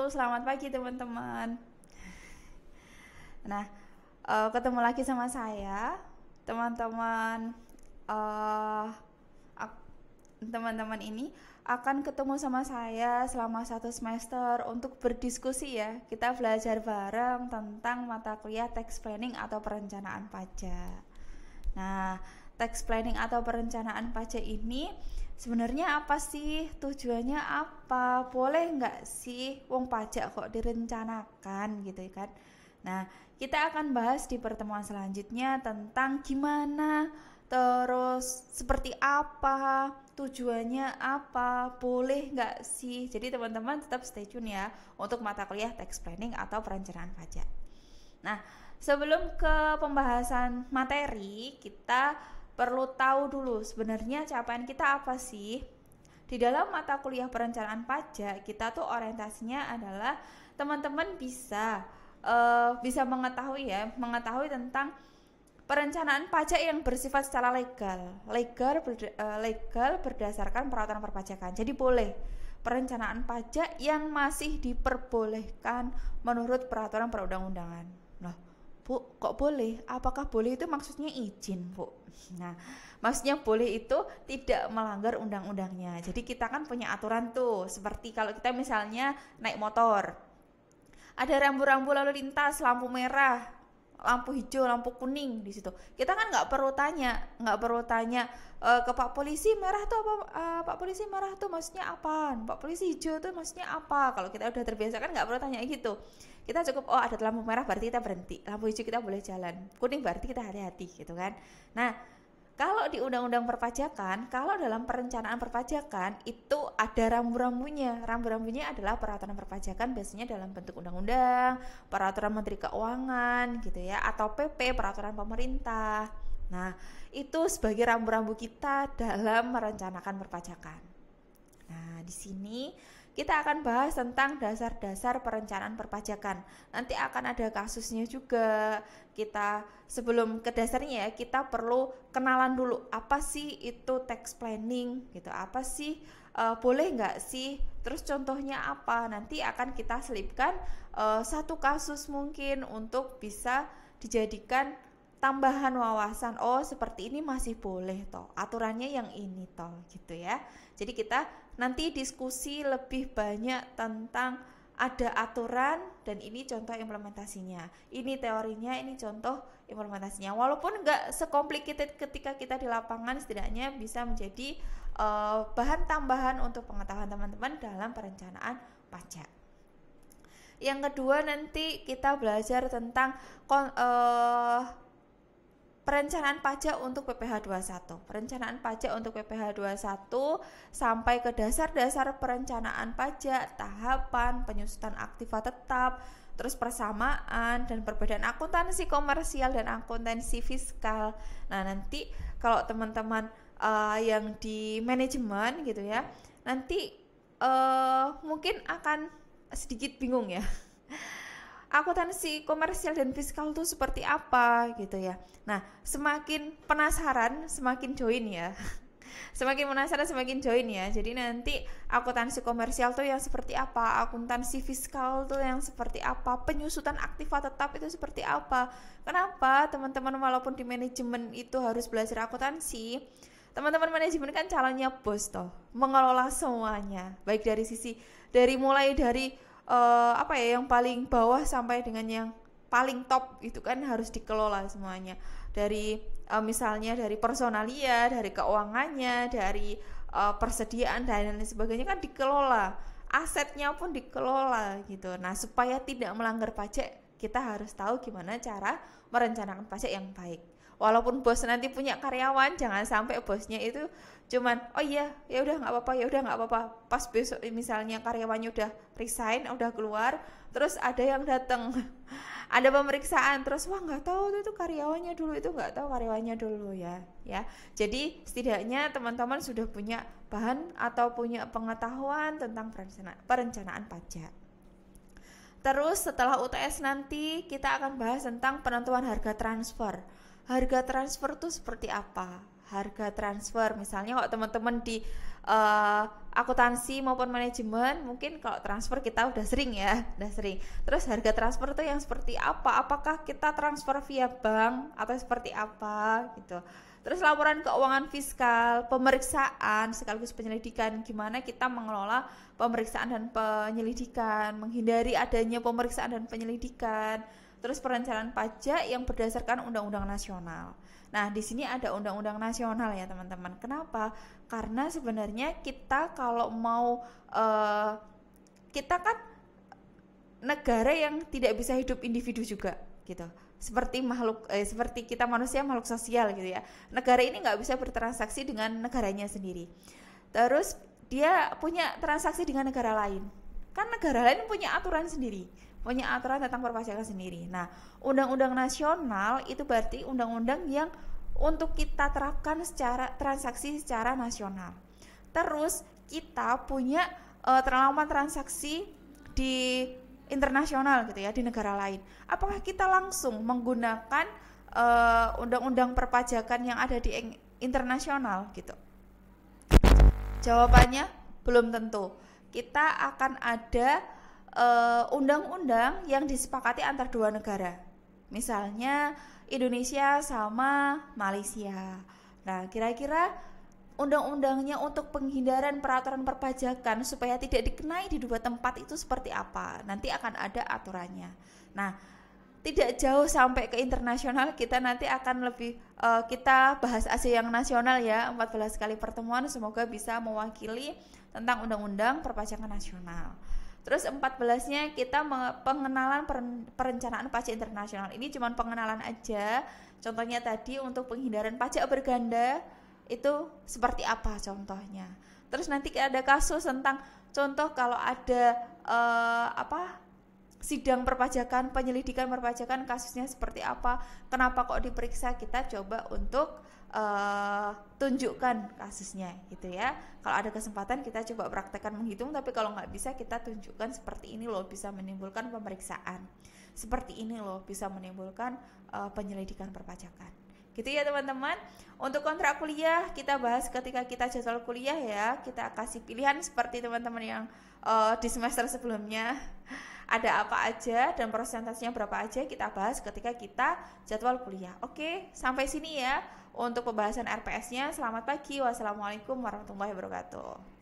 selamat pagi teman-teman. Nah, ketemu lagi sama saya, teman-teman. eh, Teman-teman ini akan ketemu sama saya selama 1 semester untuk berdiskusi ya. Kita belajar bareng tentang mata kuliah tax planning atau perencanaan pajak. Nah, tax planning atau perencanaan pajak ini sebenarnya apa sih? Tujuannya apa? Boleh nggak sih wong pajak kok direncanakan gitu kan? Nah, kita akan bahas di pertemuan selanjutnya tentang gimana, terus seperti apa, tujuannya apa, boleh nggak sih. Jadi teman-teman tetap stay tune ya untuk mata kuliah tax planning atau perencanaan pajak. Nah, sebelum ke pembahasan materi, kita perlu tahu dulu sebenarnya capaian kita apa sih. Di dalam mata kuliah perencanaan pajak, kita tuh orientasinya adalah teman-teman bisa mengetahui tentang perencanaan pajak yang bersifat secara legal berdasarkan peraturan perpajakan. Jadi boleh perencanaan pajak yang masih diperbolehkan menurut peraturan perundang-undangan. Loh, Bu, kok boleh? Apakah boleh itu maksudnya izin, Bu? Nah, maksudnya boleh itu tidak melanggar undang-undangnya. Jadi kita kan punya aturan tuh, seperti kalau kita misalnya naik motor, ada rambu-rambu lalu lintas, lampu merah, lampu hijau, lampu kuning di situ. Kita kan nggak perlu tanya ke Pak Polisi merah tuh apa, Pak Polisi merah tuh maksudnya apa? Pak Polisi hijau tuh maksudnya apa? Kalau kita udah terbiasa kan nggak perlu tanya gitu. Kita cukup ada lampu merah berarti kita berhenti, lampu hijau kita boleh jalan, kuning berarti kita hati-hati gitu kan. Nah, kalau di undang-undang perpajakan, kalau dalam perencanaan perpajakan itu ada rambu-rambunya. Rambu-rambunya adalah peraturan perpajakan biasanya dalam bentuk undang-undang, peraturan Menteri Keuangan gitu ya, atau PP, peraturan pemerintah. Nah, itu sebagai rambu-rambu kita dalam merencanakan perpajakan. Nah, di sini kita akan bahas tentang dasar-dasar perencanaan perpajakan. Nanti akan ada kasusnya juga. Kita sebelum ke dasarnya ya, kita perlu kenalan dulu apa sih itu tax planning gitu. Apa sih boleh nggak sih? Terus contohnya apa? Nanti akan kita selipkan satu kasus mungkin untuk bisa dijadikan tambahan wawasan. Oh, seperti ini masih boleh toh. Aturannya yang ini toh gitu ya. Jadi kita nanti diskusi lebih banyak tentang ada aturan dan ini contoh implementasinya. Ini teorinya, ini contoh implementasinya. Walaupun nggak secomplicated ketika kita di lapangan, setidaknya bisa menjadi bahan tambahan untuk pengetahuan teman-teman dalam perencanaan pajak. Yang kedua nanti kita belajar tentang perencanaan pajak untuk PPh 21. Perencanaan pajak untuk PPh 21 sampai ke dasar-dasar perencanaan pajak, tahapan, penyusutan aktiva tetap, terus persamaan dan perbedaan akuntansi komersial dan akuntansi fiskal. Nah, nanti kalau teman-teman yang di manajemen gitu ya, nanti mungkin akan sedikit bingung ya. Akuntansi komersial dan fiskal itu seperti apa gitu ya. Nah, semakin penasaran semakin join ya. Semakin penasaran semakin join ya. Jadi nanti akuntansi komersial tuh yang seperti apa, akuntansi fiskal tuh yang seperti apa, penyusutan aktiva tetap itu seperti apa. Kenapa teman-teman walaupun di manajemen itu harus belajar akuntansi, teman-teman manajemen kan calonnya bos toh, mengelola semuanya, baik dari mulai dari yang paling bawah sampai dengan yang paling top itu kan harus dikelola semuanya. Dari misalnya dari personalia, dari keuangannya, dari persediaan dan lain sebagainya kan dikelola. Asetnya pun dikelola gitu. Nah, supaya tidak melanggar pajak, kita harus tahu gimana cara merencanakan pajak yang baik. Walaupun bos nanti punya karyawan, jangan sampai bosnya itu cuman ya udah nggak apa-apa, pas besok misalnya karyawannya udah resign, udah keluar, terus ada yang datang ada pemeriksaan, terus wah nggak tahu itu karyawannya dulu ya. Jadi setidaknya teman-teman sudah punya bahan atau punya pengetahuan tentang perencanaan pajak. Terus setelah UTS nanti kita akan bahas tentang penentuan harga transfer. Harga transfer itu seperti apa? harga transfer. Misalnya kalau teman-teman di akuntansi maupun manajemen, mungkin kalau transfer kita udah sering ya, udah sering. Terus harga transfer itu yang seperti apa? Apakah kita transfer via bank atau seperti apa gitu. Terus laporan keuangan fiskal, pemeriksaan sekaligus penyelidikan, gimana kita mengelola pemeriksaan dan penyelidikan, menghindari adanya pemeriksaan dan penyelidikan. Terus perencanaan pajak yang berdasarkan undang-undang nasional. Nah, di sini ada undang-undang nasional ya, teman-teman. Kenapa? Karena sebenarnya kita kalau mau kita kan negara yang tidak bisa hidup individu juga gitu. Seperti seperti kita manusia makhluk sosial gitu ya. Negara ini nggak bisa bertransaksi dengan negaranya sendiri. Terus dia punya transaksi dengan negara lain. Kan negara lain punya aturan sendiri, punya aturan tentang perpajakan sendiri. Nah, undang-undang nasional itu berarti undang-undang yang untuk kita terapkan secara transaksi secara nasional. Terus kita punya pengalaman transaksi di internasional gitu ya, di negara lain. Apakah kita langsung menggunakan undang-undang perpajakan yang ada di internasional gitu? Jawabannya belum tentu. Kita akan ada undang-undang yang disepakati antar dua negara. Misalnya Indonesia sama Malaysia. Nah, kira-kira undang-undangnya untuk penghindaran peraturan perpajakan supaya tidak dikenai di dua tempat itu seperti apa? Nanti akan ada aturannya. Nah, tidak jauh sampai ke internasional, kita nanti akan lebih kita bahas aja yang nasional ya. 14 kali pertemuan semoga bisa mewakili tentang undang-undang perpajakan nasional. Terus 14-nya kita pengenalan perencanaan pajak internasional. Ini cuma pengenalan aja. Contohnya tadi untuk penghindaran pajak berganda itu seperti apa contohnya. Terus nanti ada kasus tentang contoh kalau ada sidang perpajakan, penyelidikan perpajakan, kasusnya seperti apa, kenapa kok diperiksa, kita coba untuk tunjukkan kasusnya gitu ya. Kalau ada kesempatan kita coba praktekkan menghitung, tapi kalau nggak bisa kita tunjukkan seperti ini loh bisa menimbulkan pemeriksaan, seperti ini loh bisa menimbulkan penyelidikan perpajakan gitu ya teman-teman. Untuk kontrak kuliah kita bahas ketika kita jadwal kuliah ya, kita kasih pilihan seperti teman-teman yang di semester sebelumnya ada apa aja dan persentasenya berapa aja, kita bahas ketika kita jadwal kuliah. Oke, sampai sini ya untuk pembahasan RPS-nya. Selamat pagi, wassalamualaikum warahmatullahi wabarakatuh.